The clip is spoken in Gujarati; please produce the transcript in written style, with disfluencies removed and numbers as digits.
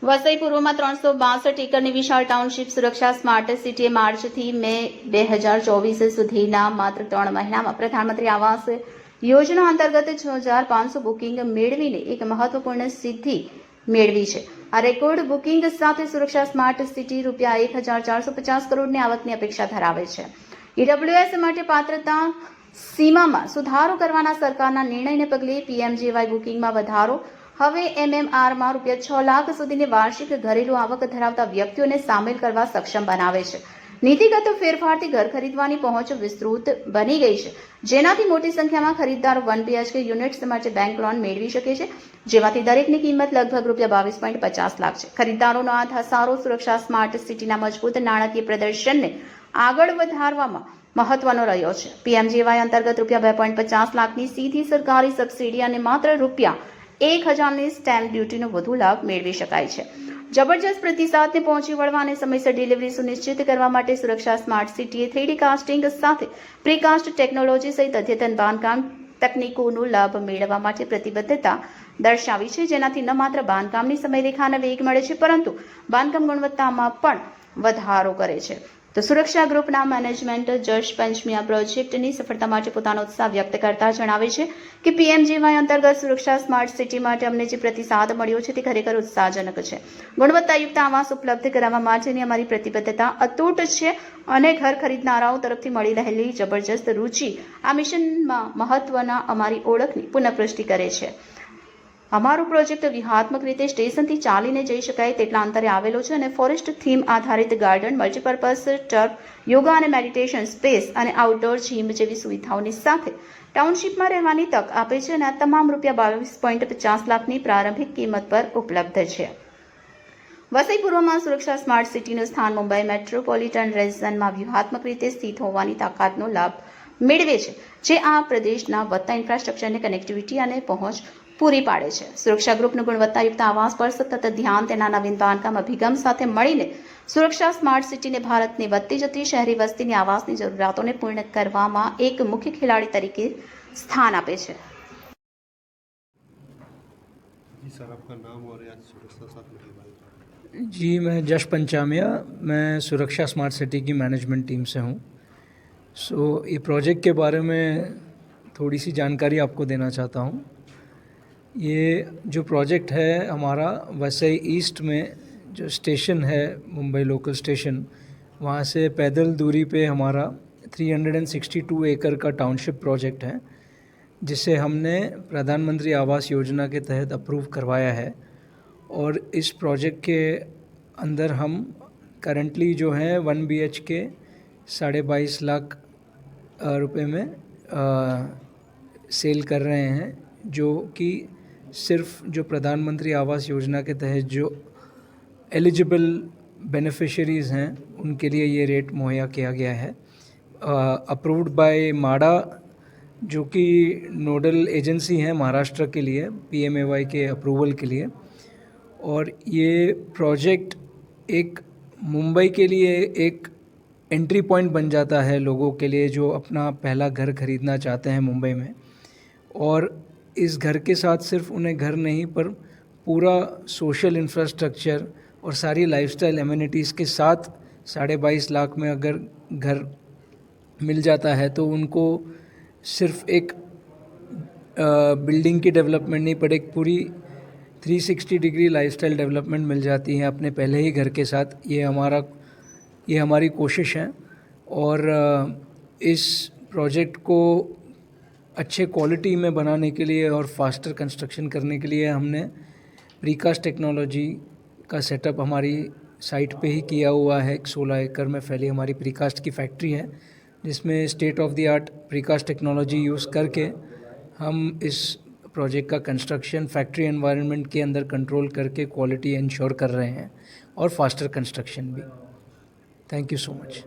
વસઈ પૂર્વમાં 362 એકરની વિશાળ ટાઉનશીપ સુરક્ષા સ્માર્ટ સિટીએ માર્ચથી મે 2024 સુધીના માત્ર 3 મહિનામાં પ્રધાનમંત્રી આવાસ યોજના અંતર્ગત 6500 બુકિંગ મેળવીને એક મહત્વપૂર્ણ સિદ્ધિ મેળવી છે। આ રેકોર્ડ બુકિંગ સાથે સુરક્ષા સ્માર્ટ સિટી રૂપિયા 1450 કરોડની આવકની અપેક્ષા ધરાવે છે। ઈડબ્લ્યુએસ માટે પાત્રતા સીમામાં સુધારો કરવાના સરકારના નિર્ણયને પગલે પીએમજીવાય બુકિંગમાં વધારો હવે એમએમઆરમાં રૂપિયા 6 લાખ સુધીની વાર્ષિક ઘરેલું આવક ધરાવતા વ્યક્તિઓને સામેલ કરવા સક્ષમ બનાવે છે। નીતિગત ફેરફારથી ઘર ખરીદવાની પહોંચ વિસ્તૃત બની ગઈ છે, જેનાથી મોટી સંખ્યામાં ખરીદદારો 1 BHK યુનિટ્સ માટે બેંક લોન મેળવી શકે છે, જેમાંથી દરેકની કિંમત લગભગ રૂપિયા 22.50 લાખ છે। ખરીદદારોનો આ ધસારો સુરક્ષા સ્માર્ટ સિટીના મજબૂત નાણાકીય પ્રદર્શનને આગળ વધારવામાં મહત્વનો રહ્યો છે। પીએમજીવાય અંતર્ગત રૂપિયા 2.50 લાખની સીધી સરકારી સબસિડી અને માત્ર રૂપિયા 1000ની સ્ટેમ્પ ડ્યુટીનો વધુ લાભ મેળવી શકાય છે। જબરજસ્ત પ્રતિસાદને પહોંચી વળવા અને સમયસર ડિલિવરી સુનિશ્ચિત કરવા માટે સુરક્ષા સ્માર્ટ સિટીએ 3D કાસ્ટિંગ સાથે પ્રીકાસ્ટ ટેકનોલોજી સહિત અદ્યતન બાંધકામ તકનીકોનો લાભ મેળવવા માટે પ્રતિબદ્ધતા દર્શાવી છે, જેનાથી ન માત્ર બાંધકામની સમયરેખાને વેગ મળે છે, પરંતુ બાંધકામ ગુણવત્તામાં પણ વધારો કરે છે। તો સુરક્ષા ગ્રુપના મેનેજમેન્ટ જશ પંચમી આ પ્રોજેક્ટની સફળતા માટે પોતાનો ઉત્સાહ વ્યક્ત કરતા જણાવે છે કે પીએમજીવાય અંતર્ગત સુરક્ષા સ્માર્ટ સિટી માટે અમને જે પ્રતિસાદ મળ્યો છે તે ખરેખર ઉત્સાહજનક છે। ગુણવત્તાયુક્ત આવાસ ઉપલબ્ધ કરાવવા માટેની અમારી પ્રતિબદ્ધતા અતૂટ છે અને ઘર ખરીદનારાઓ તરફથી મળી રહેલી જબરજસ્ત રુચિ આ મિશનમાં મહત્વના અમારી ઓળખની પુનઃપુષ્ટિ કરે છે। અમારો પ્રોજેક્ટ વ્યૂહાત્મક રીતે સ્ટેશનથી ચાલીને જઈ શકાય તેટલા અંતરે આવેલો છે અને ફોરેસ્ટ થીમ આધારિત ગાર્ડન, મલ્ટીપર્પઝ ટર્ફ, યોગા અને મેડિટેશન સ્પેસ અને આઉટડોર જીમ જેવી સુવિધાઓની સાથે ટાઉનશીપમાં રહેવાની તક આપે છે અને આ તમામ રૂપિયા 22.50 લાખની પ્રારંભિક કિંમત પર ઉપલબ્ધ છે। વસઈ પૂર્વમાં સુરક્ષા સ્માર્ટ સિટીનું સ્થાન મુંબઈ મેટ્રોપોલિટન રિજનમાં વ્યૂહાત્મક રીતે સ્થિત હોવાની તાકાતનો લાભ મેળવે છે, જે આ પ્રદેશના વધતા ઇન્ફ્રાસ્ટ્રક્ચરને કનેક્ટિવિટી અને પહોંચ પૂરી પાડે છે। સુરક્ષા ગ્રુપનું ગુણવત્તાયુક્ત આવાસ પર સતત ધ્યાન તેના નવીન બાંધકામ અભિગમ સાથે મળીને સુરક્ષા સ્માર્ટ સિટીને ભારતની વધતી જતી શહેરી વસ્તીની આવાસની જરૂરિયાતોને પૂર્ણ કરવામાં એક મુખ્ય ખેલાડી તરીકે સ્થાન આપે છે। जी सर, आपका नाम और आज सुरक्षा साथ में बात। जी, मैं जश पंचामिया, मैं सुरक्षा स्मार्ट सिटी की मैनेजमेंट टीम से हूँ। ये प्रोजेक्ट के बारे में थोड़ी सी जानकारी आपको देना चाहता हूँ। ये जो प्रोजेक्ट है हमारा वसई ईस्ट में जो स्टेशन है, मुंबई लोकल स्टेशन, वहाँ से पैदल दूरी पे हमारा 362 एकड़ का टाउनशिप प्रोजेक्ट है, जिसे हमने प्रधानमंत्री आवास योजना के तहत अप्रूव करवाया है। और इस प्रोजेक्ट के अंदर हम करंटली जो है 1 BHK 22.5 लाख रुपए में सेल कर रहे हैं, जो कि सिर्फ जो प्रधानमंत्री आवास योजना के तहत जो एलिजिबल बेनिफिशरीज़ हैं उनके लिए ये रेट मुहैया किया गया है। अप्रूव्ड बाय माडा, जो कि नोडल एजेंसी है महाराष्ट्र के लिए PMAY के अप्रूवल के लिए। और ये प्रोजेक्ट एक मुंबई के लिए एक एंट्री पॉइंट बन जाता है लोगों के लिए जो अपना पहला घर खरीदना चाहते हैं मुंबई में। और इस घर के साथ सिर्फ उन्हें घर नहीं पर पूरा सोशल इंफ्रास्ट्रक्चर और सारी लाइफस्टाइल एमिनिटीज़ के साथ 22.5 लाख में अगर घर मिल जाता है तो उनको सिर्फ एक बिल्डिंग की डेवलपमेंट नहीं पर एक पूरी 360 डिग्री लाइफस्टाइल डेवलपमेंट मिल जाती है अपने पहले ही घर के साथ। ये हमारी कोशिश है। और इस प्रोजेक्ट को अच्छे क्वालिटी में बनाने के लिए और फास्टर कंस्ट्रक्शन करने के लिए हमने प्रीकास्ट टेक्नोलॉजी का सेटअप हमारी साइट पे ही किया हुआ है। 16 एकड़ में फैली हमारी प्रीकास्ट की फैक्ट्री है, जिसमें state of the art precast technology use करके हम इस प्रोजेक्ट का कंस्ट्रक्शन फैक्ट्री एनवायरनमेंट के अंदर कंट्रोल करके क्वालिटी इंश्योर कर रहे हैं और फास्टर कंस्ट्रक्शन भी। Thank you so much.